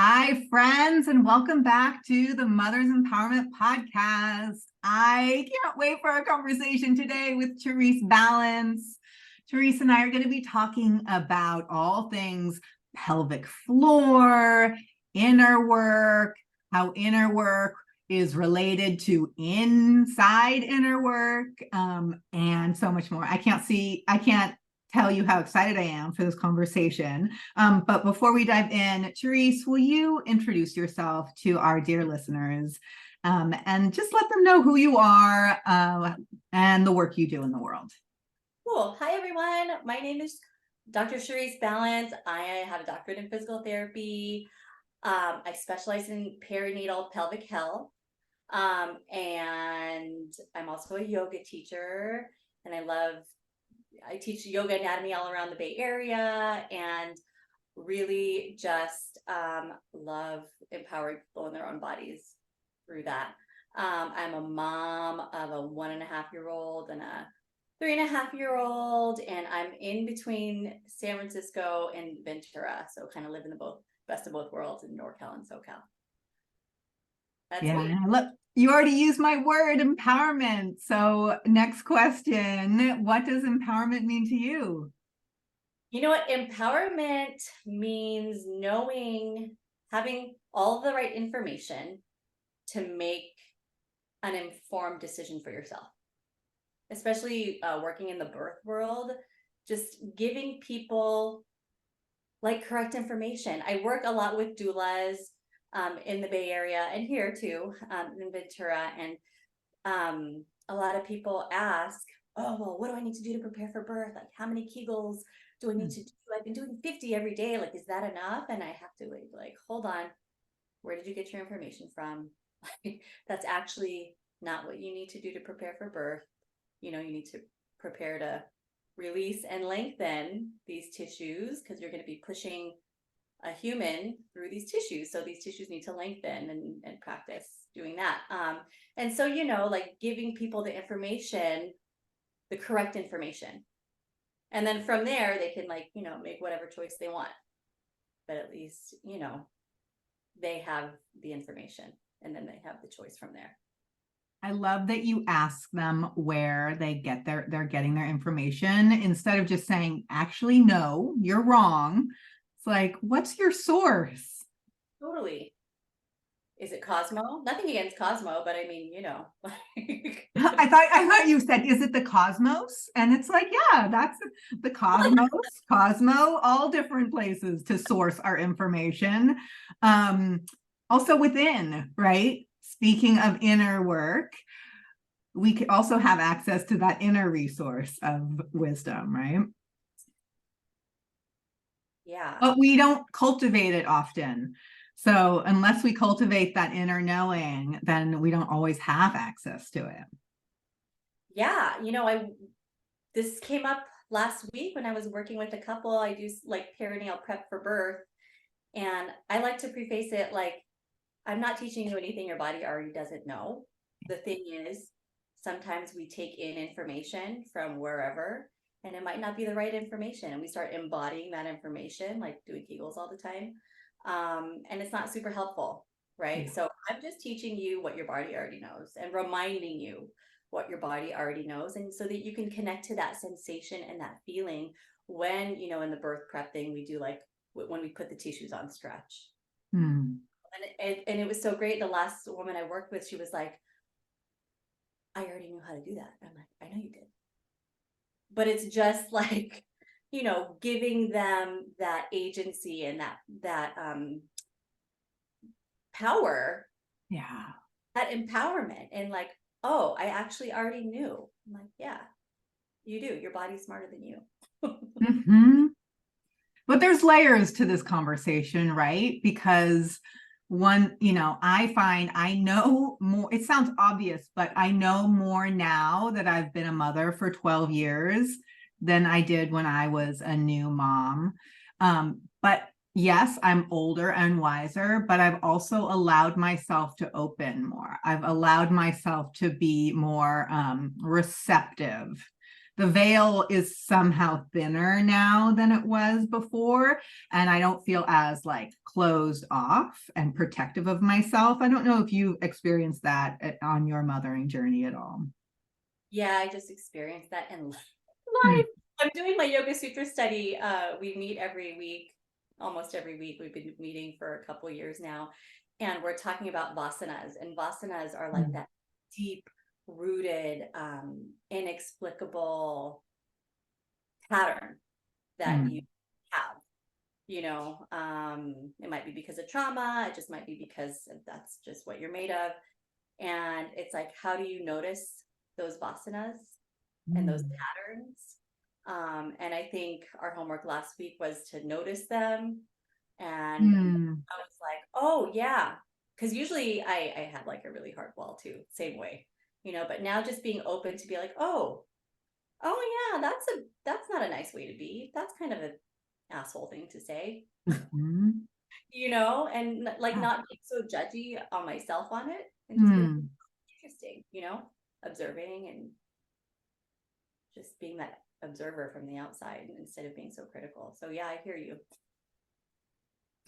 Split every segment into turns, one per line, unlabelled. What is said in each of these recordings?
Hi, friends, and welcome back to the Mothers Empowerment Podcast. I can't wait for our conversation today with Charrise Balance. Charisse and I are going to be talking about all things pelvic floor, inner work, how inner work is related to inside inner work, and so much more. I can't tell you how excited I am for this conversation. But before we dive in, Charisse, will you introduce yourself to our dear listeners and just let them know who you are and the work you do in the world?
Cool. Hi, everyone. My name is Dr. Charrise Balance. I have a doctorate in physical therapy. I specialize in perinatal pelvic health. And I'm also a yoga teacher, and I teach yoga anatomy all around the Bay Area, and really just love empowering people in their own bodies through that. I'm a mom of a 1.5-year-old and a 3.5-year-old, and I'm in between San Francisco and Ventura, so kind of live in the best of both worlds in NorCal and SoCal. That's me.
Look, you already used my word, empowerment. So next question, what does empowerment mean to you?
You know what? Empowerment means having all the right information to make an informed decision for yourself, especially working in the birth world, just giving people like correct information. I work a lot with doulas in the Bay Area and here too, in Ventura. And a lot of people ask, oh, well, what do I need to do to prepare for birth? Like, how many Kegels do I need to do? I've been doing 50 every day. Like, is that enough? And I have to like, hold on. Where did you get your information from? That's actually not what you need to do to prepare for birth. You need to prepare to release and lengthen these tissues because you're going to be pushing a human through these tissues. So these tissues need to lengthen and practice doing that. And so, like giving people the information, the correct information. And then from there, they can make whatever choice they want. But at least, they have the information and then they have the choice from there.
I love that you ask them where they're getting their information instead of just saying, actually, no, you're wrong. It's like, what's your source?
Totally. Is it Cosmo? Nothing against Cosmo, but I mean,
I thought you said, is it the cosmos? And it's like, yeah, that's the cosmos, Cosmo, all different places to source our information. Also within, right? Speaking of inner work, we could also have access to that inner resource of wisdom, right?
Yeah.
But we don't cultivate it often. So unless we cultivate that inner knowing, then we don't always have access to it.
Yeah. This came up last week when I was working with a couple. I do like perinatal prep for birth. And I like to preface it like, I'm not teaching you anything your body already doesn't know. The thing is, sometimes we take in information from wherever, and it might not be the right information. And we start embodying that information, like doing Kegels all the time. And it's not super helpful, right?
Yeah.
So I'm just teaching you what your body already knows and reminding you what your body already knows. And so that you can connect to that sensation and that feeling when, in the birth prep thing, we do like when we put the tissues on stretch.
Hmm.
And it was so great. The last woman I worked with, she was like, I already knew how to do that. I'm like, I know you did. But it's just like, giving them that agency and that power,
Yeah.
that empowerment, and like, oh, I actually already knew. I'm like, yeah, you do. Your body's smarter than you.
Mm-hmm. But there's layers to this conversation, right? Because I find I know more. It sounds obvious, but I know more now that I've been a mother for 12 years than I did when I was a new mom. But yes, I'm older and wiser, but I've also allowed myself to open more. I've allowed myself to be more receptive. the veil is somehow thinner now than it was before. And I don't feel as like closed off and protective of myself. I don't know if you experienced that on your mothering journey at all.
Yeah, I just experienced that in
Hmm.
life. I'm doing my Yoga Sutra study. We meet every week, almost every week. We've been meeting for a couple years now, and we're talking about vasanas. And vasanas are like that deep rooted, inexplicable pattern that you have. It might be because of trauma, it just might be because that's just what you're made of. And it's like, how do you notice those vasanas and those patterns? And I think our homework last week was to notice them. And I was like, oh yeah. Because usually I had like a really hard wall too, same way, but now just being open to be like, oh yeah, that's not a nice way to be. That's kind of an asshole thing to say,
Mhm.
and like
Yeah.
not being so judgy on myself on it and just be like, interesting, observing and just being that observer from the outside instead of being so critical. So yeah, I hear you.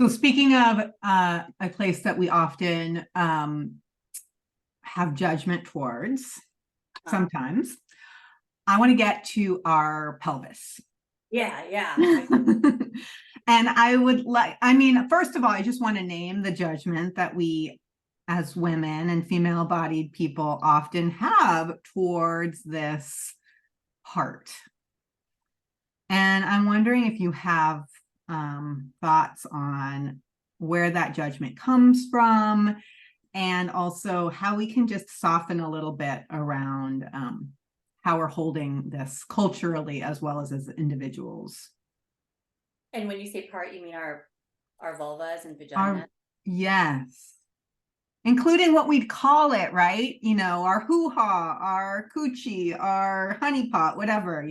So speaking of a place that we often have judgment towards, sometimes, I want to get to our pelvis.
Yeah.
And I would like, I mean, first of all, I just want to name the judgment that we as women and female bodied people often have towards this part. And I'm wondering if you have thoughts on where that judgment comes from, and also how we can just soften a little bit around how we're holding this culturally as well as individuals.
And when you say part, you mean our vulvas and vagina?
Yes. Including what we'd call it, right? Our hoo-ha, our coochie, our honeypot, whatever,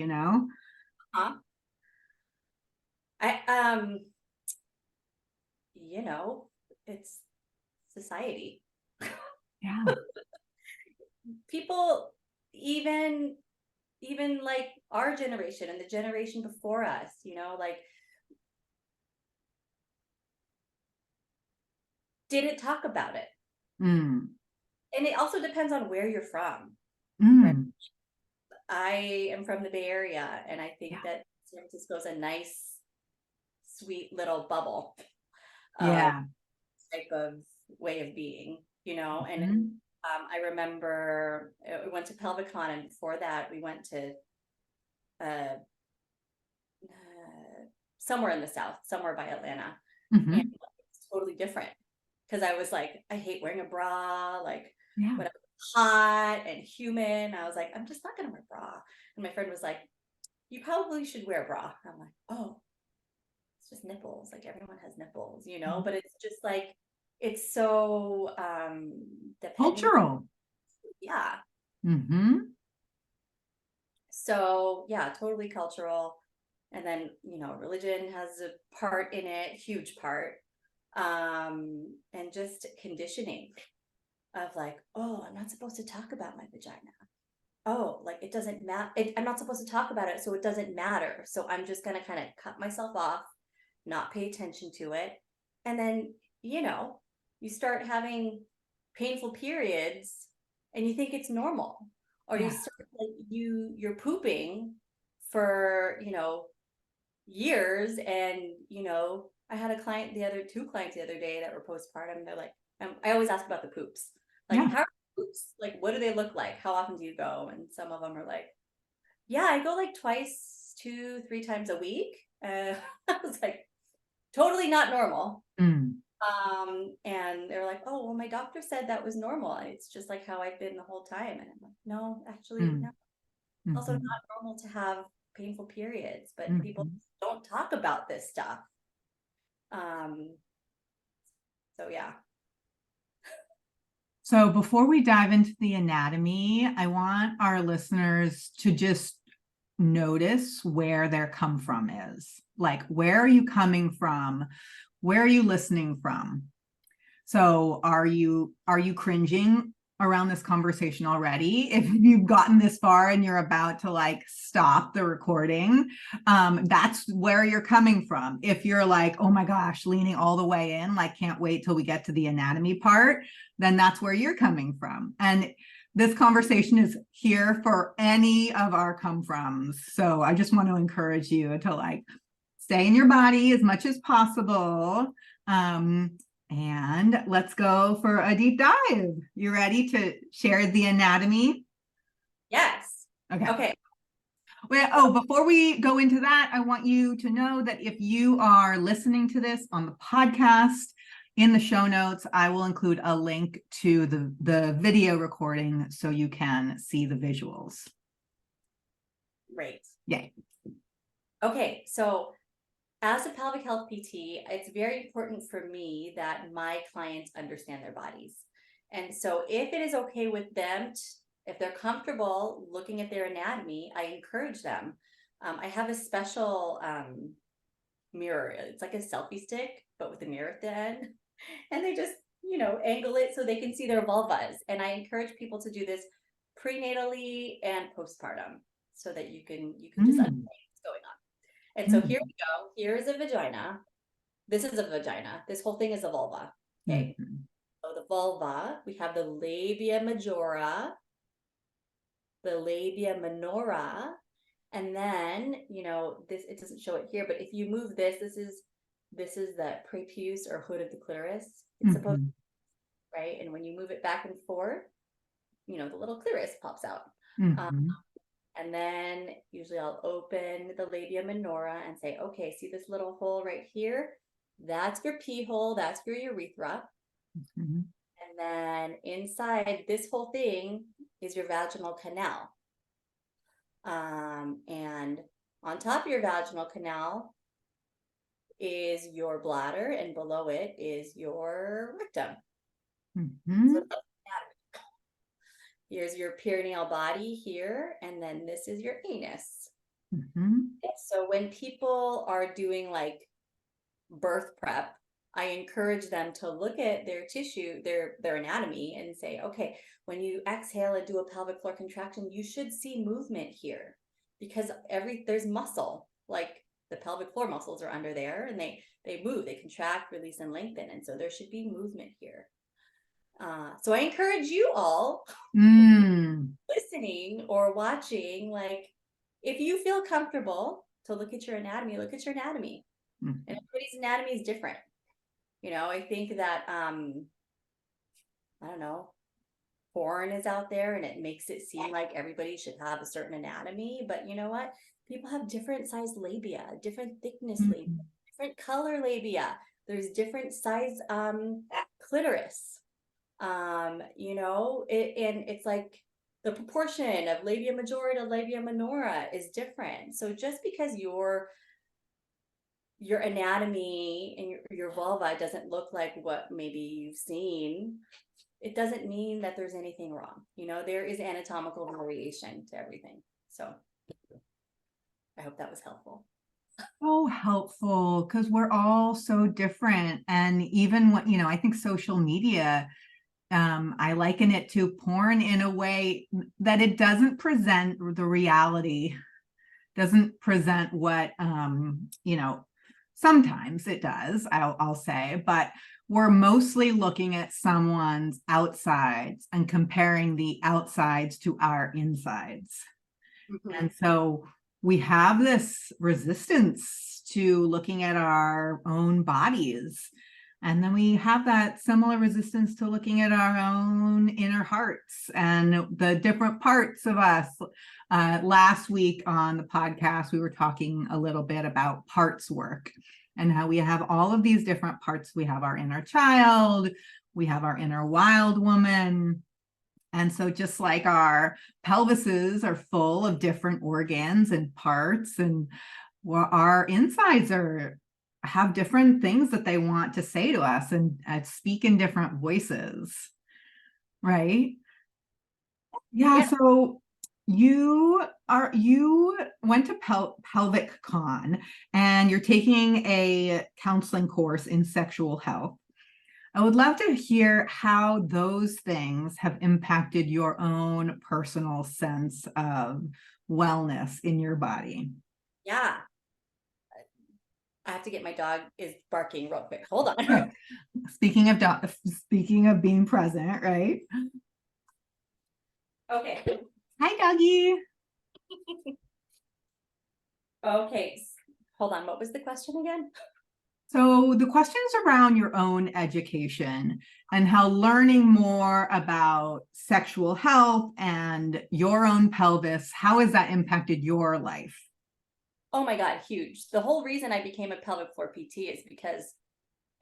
Huh? I it's society.
Yeah.
People, even like our generation and the generation before us, like didn't talk about it. And it also depends on where you're from. Right? I am from the Bay Area, and I think that San Francisco is a nice, sweet little bubble of type of way of being, and I remember we went to Pelvic Con, and before that we went to somewhere in the South, somewhere by Atlanta. And it's totally different because I was like, I hate wearing a bra, like when I'm hot and humid. I was like, I'm just not gonna wear a bra. And my friend was like, you probably should wear a bra. I'm like, oh, it's just nipples. Like everyone has nipples, but it's just like, it's so
Cultural.
Yeah. So yeah, totally cultural. And then, religion has a part in it, huge part. And just conditioning of like, oh, I'm not supposed to talk about my vagina. Oh, like it doesn't matter. I'm not supposed to talk about it, so it doesn't matter. So I'm just going to kind of cut myself off, not pay attention to it. And then, you start having painful periods and you think it's normal. Or you start like you're pooping for, years. And, I had two clients the other day that were postpartum. They're like, I always ask about the poops. Like, how are poops? Like, what do they look like? How often do you go? And some of them are like, yeah, I go like twice, 2-3 times a week. I was like, totally not normal. And they're like, oh, well, my doctor said that was normal. It's just like how I've been the whole time. And I'm like, no, actually, no. Also not normal to have painful periods, but people don't talk about this stuff. So yeah.
So before we dive into the anatomy, I want our listeners to just notice where their come from is. Like, where are you coming from? Where are you listening from? So are you cringing around this conversation already. If you've gotten this far and you're about to like stop the recording, that's where you're coming from. If you're like, oh my gosh, leaning all the way in, like can't wait till we get to the anatomy part, then that's where you're coming from. And this conversation is here for any of our come froms. So I just want to encourage you to like stay in your body as much as possible. And let's go for a deep dive. You ready to share the anatomy?
Yes.
Okay.
Okay.
Well, before we go into that, I want you to know that if you are listening to this on the podcast, in the show notes, I will include a link to the video recording so you can see the visuals.
Great.
Yay.
Okay, so as a pelvic health PT, it's very important for me that my clients understand their bodies. And so if it is okay with them, if they're comfortable looking at their anatomy, I encourage them. I have a special mirror. It's like a selfie stick, but with a mirror at the end. And they just, angle it so they can see their vulvas. And I encourage people to do this prenatally and postpartum so that you can just understand what's going on. And so here we go. Here's a vagina. This is a vagina. This whole thing is a vulva. Okay. So the vulva, we have the labia majora, the labia minora, and then, this, it doesn't show it here, but if you move this, this is the prepuce or hood of the clitoris. It's supposed to, right? And when you move it back and forth, the little clitoris pops out. And then usually I'll open the labia minora and say, okay, see this little hole right here? That's your pee hole. That's your urethra. And then inside this whole thing is your vaginal canal. And on top of your vaginal canal is your bladder, and below it is your rectum. So here's your perineal body here, and then this is your anus. So when people are doing like birth prep, I encourage them to look at their tissue, their anatomy, and say, okay, when you exhale and do a pelvic floor contraction, you should see movement here, because there's muscle, like the pelvic floor muscles are under there, and they move, they contract, release, and lengthen, and so there should be movement here. So I encourage you all listening or watching, like, if you feel comfortable to look at your anatomy, look at your anatomy. And everybody's anatomy is different. I think that, I don't know, porn is out there and it makes it seem like everybody should have a certain anatomy, but you know what? People have different size labia, different thickness labia, different color labia. There's different size clitoris. And it's like the proportion of labia majora to labia minora is different. So just because your anatomy and your vulva doesn't look like what maybe you've seen, it doesn't mean that there's anything wrong. There is anatomical variation to everything. So I hope that was helpful.
So helpful, because we're all so different. And even when, I think social media, I liken it to porn in a way that it doesn't present the reality, doesn't present what, sometimes it does, I'll say, but we're mostly looking at someone's outsides and comparing the outsides to our insides. And so we have this resistance to looking at our own bodies. And then we have that similar resistance to looking at our own inner hearts and the different parts of us. Last week on the podcast, we were talking a little bit about parts work and how we have all of these different parts. We have our inner child, we have our inner wild woman. And so just like our pelvises are full of different organs and parts, and our insides have different things that they want to say to us and speak in different voices, right? Yeah. So you went to Pelvic Con, and you're taking a counseling course in sexual health. I would love to hear how those things have impacted your own personal sense of wellness in your body.
Yeah. I have to get, my dog is barking real quick. Hold on.
Okay. Speaking of being present, right?
Okay.
Hi, doggy.
Okay. Hold on. What was the question again?
So the question is around your own education and how learning more about sexual health and your own pelvis, how has that impacted your life?
Oh my God, huge. The whole reason I became a pelvic floor PT is because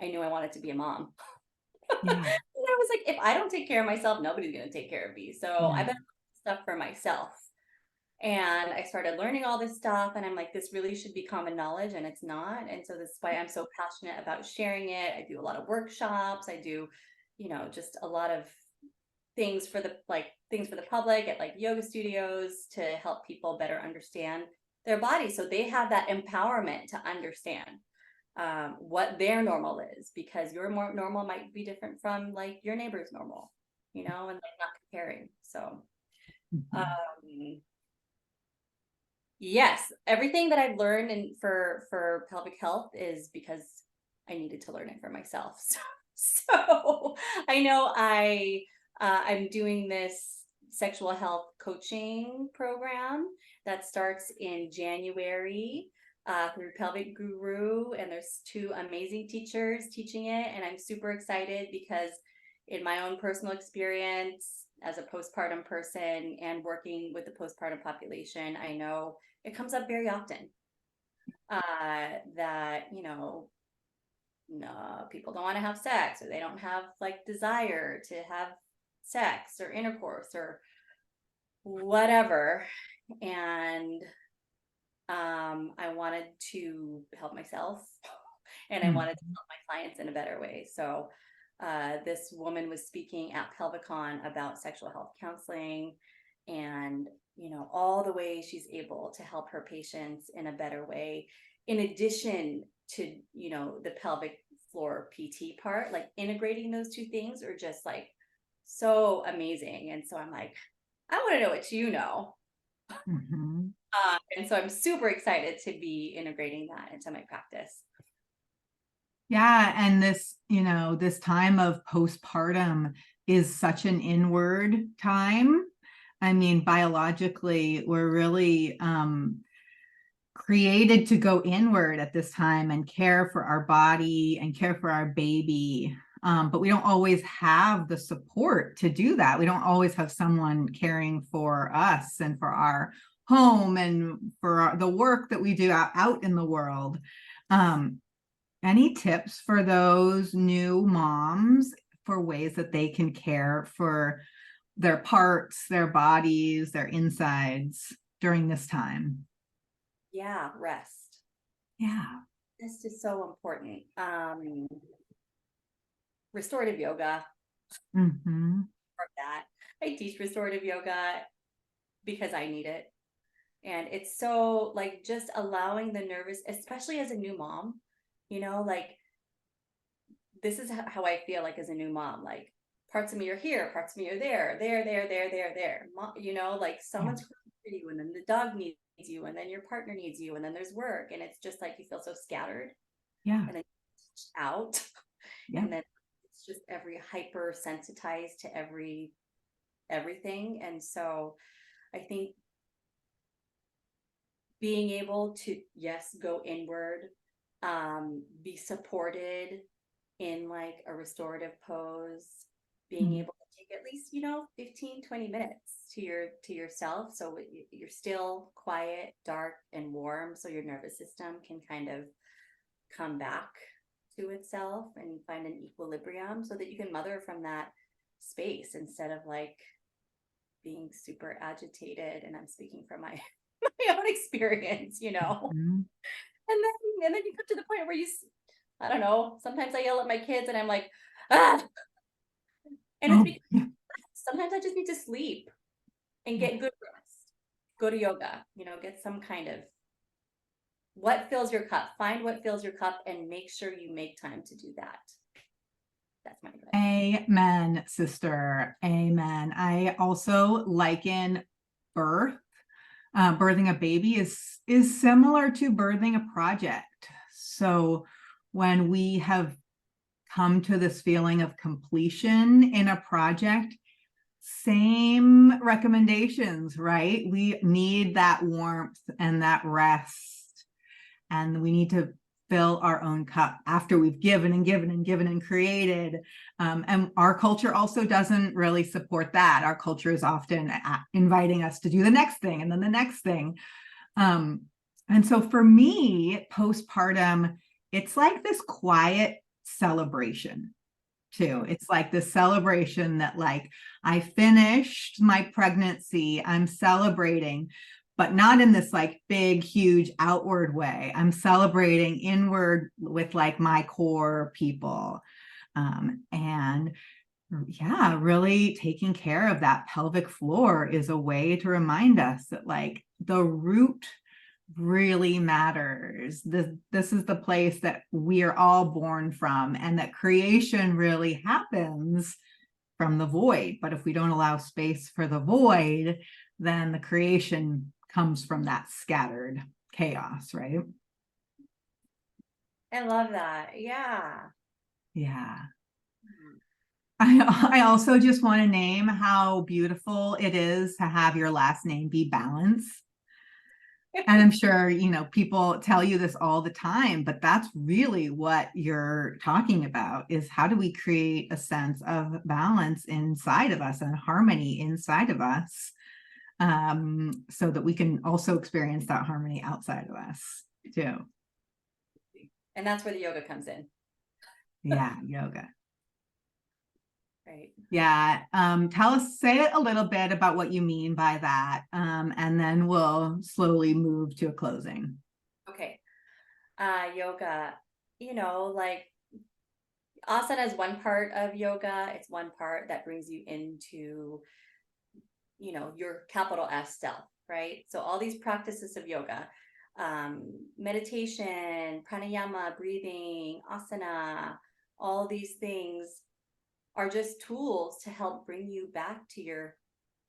I knew I wanted to be a mom.
Yeah.
And I was like, if I don't take care of myself, nobody's going to take care of me. So
Yeah.
I've been doing stuff for myself. And I started learning all this stuff, and I'm like, this really should be common knowledge, and it's not. And so this is why I'm so passionate about sharing it. I do a lot of workshops. I do, just a lot of things for the public at like yoga studios to help people better understand their body, so they have that empowerment to understand what their normal is, because your more normal might be different from like your neighbor's normal, and like not comparing. So yes, everything that I've learned for pelvic health is because I needed to learn it for myself. So I know I'm doing this sexual health coaching program that starts in January through Pelvic Guru, and there's two amazing teachers teaching it, and I'm super excited because in my own personal experience as a postpartum person and working with the postpartum population, I know it comes up very often that no, people don't want to have sex, or they don't have like desire to have sex or intercourse or whatever. And I wanted to help myself and I wanted to help my clients in a better way. So this woman was speaking at Pelvicon about sexual health counseling and all the ways she's able to help her patients in a better way, in addition to the pelvic floor PT part. Like integrating those two things are just like so amazing. And so I'm like, I want to know what you know.
Mm-hmm.
And so I'm super excited to be integrating that into my practice.
Yeah, and this time of postpartum is such an inward time. I mean, biologically, we're really created to go inward at this time and care for our body and care for our baby. But we don't always have the support to do that. We don't always have someone caring for us and for our home and for the work that we do out in the world. Any tips for those new moms for ways that they can care for their parts, their bodies, their insides during this time?
Yeah, rest.
Yeah.
This is so important. Restorative yoga,
Mm-hmm.
for that. I teach restorative yoga because I need it. And it's so like just allowing the nervous, especially as a new mom, like this is how I feel like as a new mom. Like parts of me are here, parts of me are there. Like someone's cooking for you, and then the dog needs you, and then your partner needs you, and then there's work, and it's just like you feel so scattered,
Yeah.
and then out,
Yeah.
and then it's just every hyper sensitized to everything. And so I think being able to, yes, go inward, be supported in like a restorative pose, being able to take at least 15-20 minutes to yourself, so you're still quiet, dark, and warm, so your nervous system can kind of come back to itself and find an equilibrium, so that you can mother from that space instead of like being super agitated. And I'm speaking from my my own experience.
Mm-hmm.
And then you come to the point where I don't know, sometimes I yell at my kids and I'm like, ah, and it's
Oh,
because
yeah.
sometimes I just need to sleep and
Yeah.
get good rest, go to yoga, get some kind of what fills your cup, find what fills your cup and make sure you make time to do that. That's my advice.
Amen, sister. Amen. I also liken birth. Birthing a baby is similar to birthing a project. So when we have come to this feeling of completion in a project, same recommendations, right? We need that warmth and that rest, and we need to fill our own cup after we've given and given and given and created. And our culture also doesn't really support that. Our culture is often inviting us to do the next thing and then the next thing. And so for me, postpartum, it's like this quiet celebration too. It's like the celebration that, like, I finished my pregnancy, I'm celebrating, but not in this like big, huge outward way. I'm celebrating inward with like my core people. And yeah, really taking care of that pelvic floor is a way to remind us that like the root really matters. This is the place that we are all born from, and that creation really happens from the void. But if we don't allow space for the void, then the creation comes from that scattered chaos, right?
I love that. Yeah.
Yeah. I also just want to name how beautiful it is to have your last name be Balance. And I'm sure, people tell you this all the time, but that's really what you're talking about, is how do we create a sense of balance inside of us and harmony inside of us, so that we can also experience that harmony outside of us too.
And that's where the yoga comes in.
Yeah, yoga.
Right.
Yeah. Say a little bit about what you mean by that. And then we'll slowly move to a closing.
Okay. Yoga, like asana is one part of yoga. It's one part that brings you into, your capital S self, right? So all these practices of yoga, meditation, pranayama, breathing, asana, all these things are just tools to help bring you back to your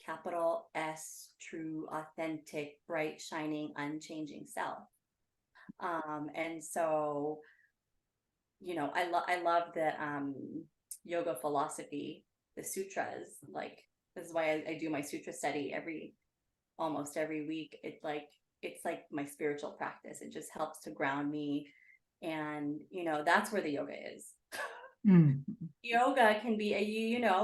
capital S, true, authentic, bright, shining, unchanging self. And so, I love the yoga philosophy, the sutras. Like, this is why I do my sutra study almost every week. It's like my spiritual practice. It just helps to ground me, and that's where the yoga is.
Mm.
Yoga can be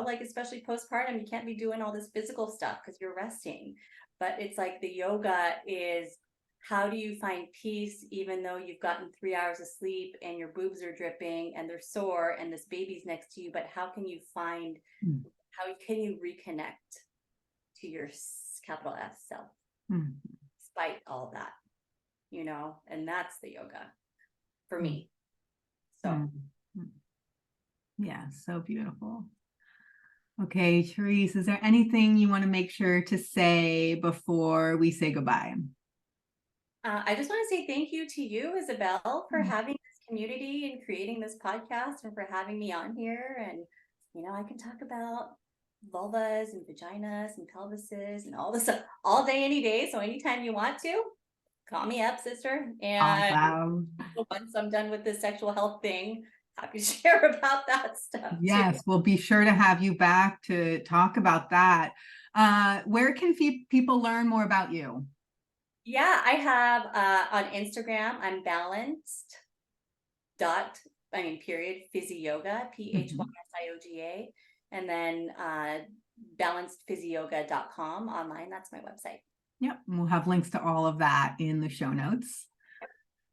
like, especially postpartum, you can't be doing all this physical stuff because you're resting. But it's like the yoga is, how do you find peace even though you've gotten 3 hours of sleep and your boobs are dripping and they're sore and this baby's next to you? But how can you reconnect to your capital S self despite all that, and that's the yoga for me. So
yeah, so beautiful. Okay, Charisse, is there anything you want to make sure to say before we say goodbye?
I just want to say thank you to you, Isabel, for having this community and creating this podcast, and for having me on here. And, I can talk about vulvas and vaginas and pelvises and all this stuff all day, any day. So anytime you want to, call me up, sister. And
Awesome.
once I'm done with this sexual health thing, happy to share about that stuff
Yes,
too.
we'll be sure to have you back to talk about that. Where can people learn more about you?
Yeah, I have on Instagram, I'm balanced period Physioga, Physioga, and then balancedphysioga.com online. That's my website.
Yep, and we'll have links to all of that in the show notes.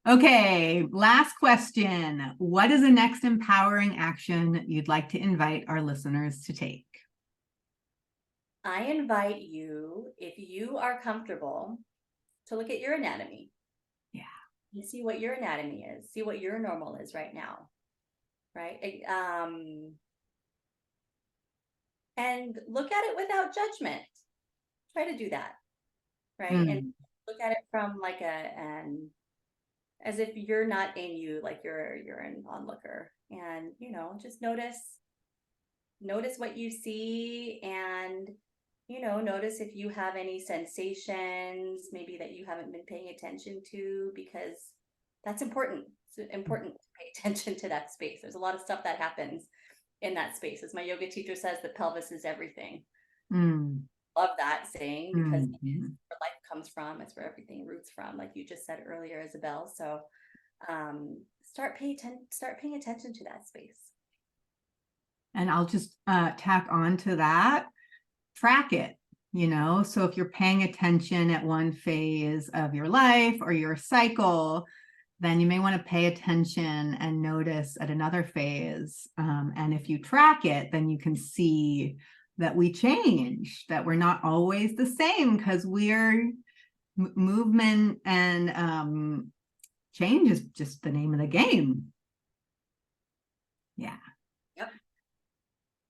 Okay, last question. What is the next empowering action you'd like to invite our listeners to take?
I invite you, if you are comfortable, to look at your anatomy.
Yeah.
And see what your anatomy is. See what your normal is right now. Right? And look at it without judgment. Try to do that. Right? And look at it from like as if you're not in you, like you're an onlooker. And, just notice notice what you see, and notice if you have any sensations maybe that you haven't been paying attention to, because that's important. It's important to pay attention to that space. There's a lot of stuff that happens in that space. As my yoga teacher says, the pelvis is everything. Love that saying, because it's where life comes from. It's where everything roots from, like you just said earlier, Isabel. So start paying attention to that space.
And I'll just tack on to that, track it, so if you're paying attention at one phase of your life or your cycle, then you may want to pay attention and notice at another phase. And if you track it, then you can see that we change, that we're not always the same, because we're movement, and change is just the name of the game. Yeah.
Yep.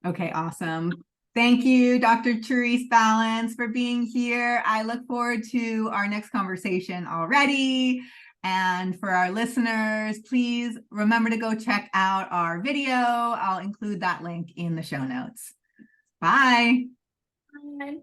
Okay, awesome. Thank you, Dr. Charrise Balance, for being here. I look forward to our next conversation already. And for our listeners, please remember to go check out our video. I'll include that link in the show notes. Bye.
Bye.